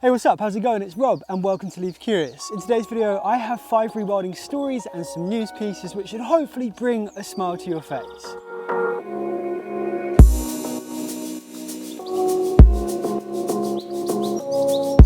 Hey, what's up? How's it going? It's Rob and welcome to Leave Curious. In today's video, I have 5 rewilding stories and some news pieces which should hopefully bring a smile to your face.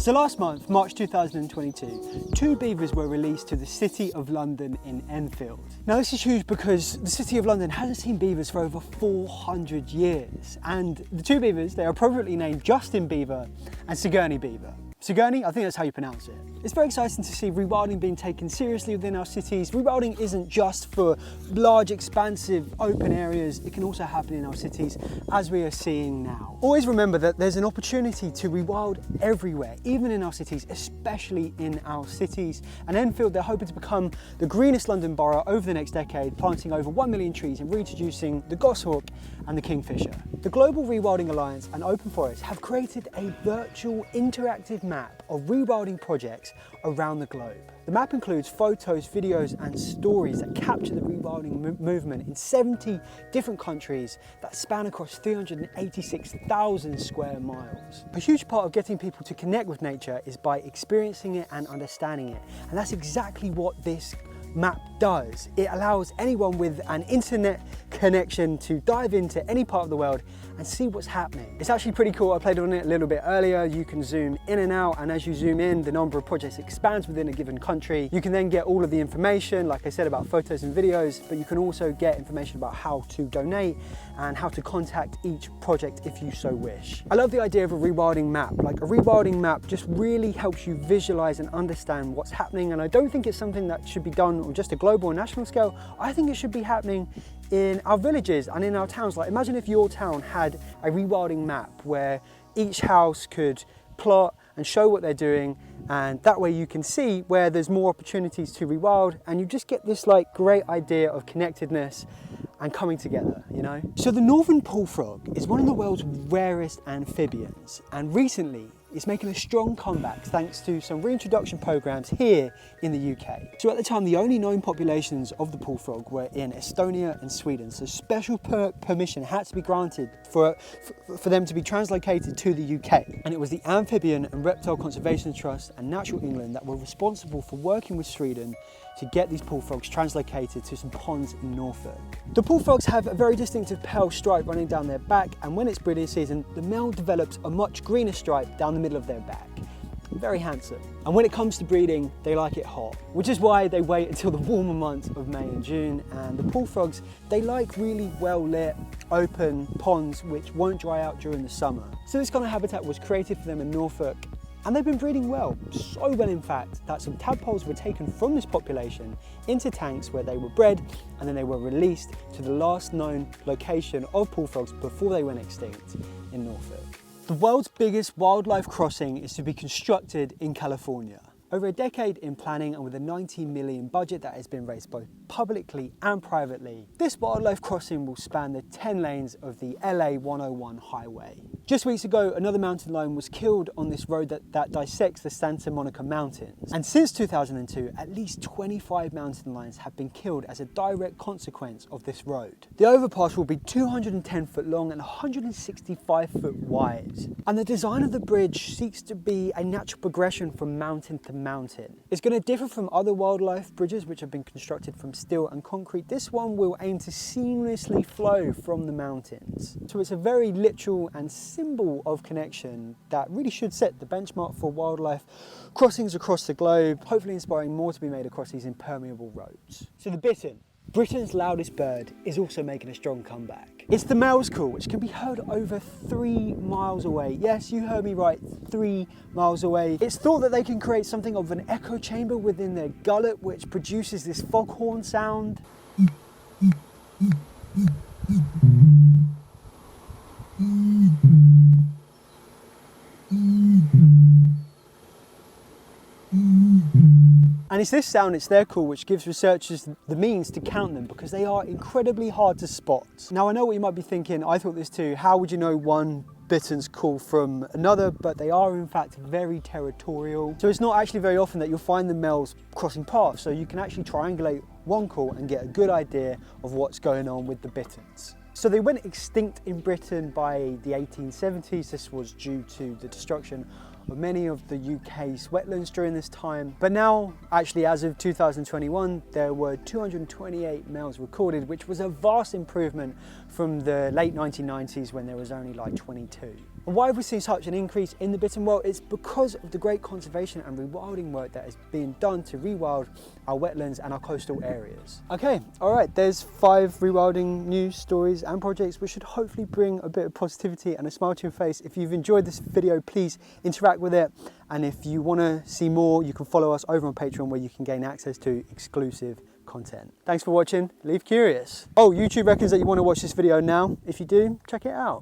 So last month, March 2022, 2 beavers were released to the City of London in Enfield. Now this is huge because the City of London hasn't seen beavers for over 400 years. And the 2 beavers, they are appropriately named Justin Beaver and Sigourney Beaver. Sigourney, I think that's how you pronounce it. It's very exciting to see rewilding being taken seriously within our cities. Rewilding isn't just for large, expansive, open areas. It can also happen in our cities, as we are seeing now. Always remember that there's an opportunity to rewild everywhere, even in our cities, especially in our cities. And Enfield, they're hoping to become the greenest London borough over the next decade, planting over 1 million trees and reintroducing the goshawk and the kingfisher. The Global Rewilding Alliance and Open Forest have created a virtual interactive map of rewilding projects around the globe. The map includes photos, videos and stories that capture the rewilding movement in 70 different countries that span across 386,000 square miles. A huge part of getting people to connect with nature is by experiencing it and understanding it. And that's exactly what this map does. It allows anyone with an internet connection to dive into any part of the world and see what's happening. It's actually pretty cool. I played on it a little bit earlier. You can zoom in and out, and as you zoom in, the number of projects expands within a given country. You can then get all of the information, like I said, about photos and videos, but you can also get information about how to donate and how to contact each project if you so wish. I love the idea of a rewilding map. Like, a rewilding map just really helps you visualize and understand what's happening, and I don't think it's something that should be done on just a global or national scale. I think it should be happening in our villages and in our towns. Like, imagine if your town had a rewilding map where each house could plot and show what they're doing, and that way you can see where there's more opportunities to rewild, and you just get this like great idea of connectedness and coming together, you know? So the northern pool frog is one of the world's rarest amphibians, and recently it's making a strong comeback thanks to some reintroduction programs here in the UK. So at the time, the only known populations of the pool frog were in Estonia and Sweden, so special permission had to be granted for them to be translocated to the UK. And it was the Amphibian and Reptile Conservation Trust and Natural England that were responsible for working with Sweden to get these pool frogs translocated to some ponds in Norfolk. The pool frogs have a very distinctive pale stripe running down their back, and when it's breeding season, the male develops a much greener stripe down the middle of their back. Very handsome. And when it comes to breeding, they like it hot, which is why they wait until the warmer months of May and June. And the pool frogs, they like really well lit, open ponds which won't dry out during the summer. So this kind of habitat was created for them in Norfolk, and they've been breeding well, so well in fact that some tadpoles were taken from this population into tanks where they were bred, and then they were released to the last known location of pool frogs before they went extinct in Norfolk. The world's biggest wildlife crossing is to be constructed in California. Over a decade in planning and with a $90 million budget that has been raised both publicly and privately, this wildlife crossing will span the 10 lanes of the LA 101 highway. Just weeks ago, another mountain lion was killed on this road that dissects the Santa Monica Mountains. And since 2002, at least 25 mountain lions have been killed as a direct consequence of this road. The overpass will be 210 foot long and 165 foot wide. And the design of the bridge seeks to be a natural progression from mountain to mountain. It's going to differ from other wildlife bridges which have been constructed from steel and concrete. This one will aim to seamlessly flow from the mountains. So it's a very literal and symbol of connection that really should set the benchmark for wildlife crossings across the globe, hopefully inspiring more to be made across these impermeable roads. So the bittern, Britain's loudest bird, is also making a strong comeback. It's the male's call, which can be heard over 3 miles away. Yes, you heard me right, 3 miles away. It's thought that they can create something of an echo chamber within their gullet, which produces this foghorn sound. And it's this sound, it's their call, which gives researchers the means to count them because they are incredibly hard to spot. Now I know what you might be thinking, I thought this too, how would you know one bittern's call from another? But they are in fact very territorial. So it's not actually very often that you'll find the males crossing paths, so you can actually triangulate one call and get a good idea of what's going on with the bitterns. So they went extinct in Britain by the 1870s. This was due to the destruction of many of the UK's wetlands during this time. But now, actually as of 2021, there were 228 males recorded, which was a vast improvement from the late 1990s when there was only like 22. And why have we seen such an increase in the bitten? Well, it's because of the great conservation and rewilding work that is being done to rewild our wetlands and our coastal areas. Okay, all right, there's 5 rewilding news stories and projects which should hopefully bring a bit of positivity and a smile to your face. If you've enjoyed this video, please interact with it. And if you want to see more, you can follow us over on Patreon, where you can gain access to exclusive content. Thanks for watching. Leave curious. Oh, YouTube reckons that you want to watch this video now. If you do, check it out.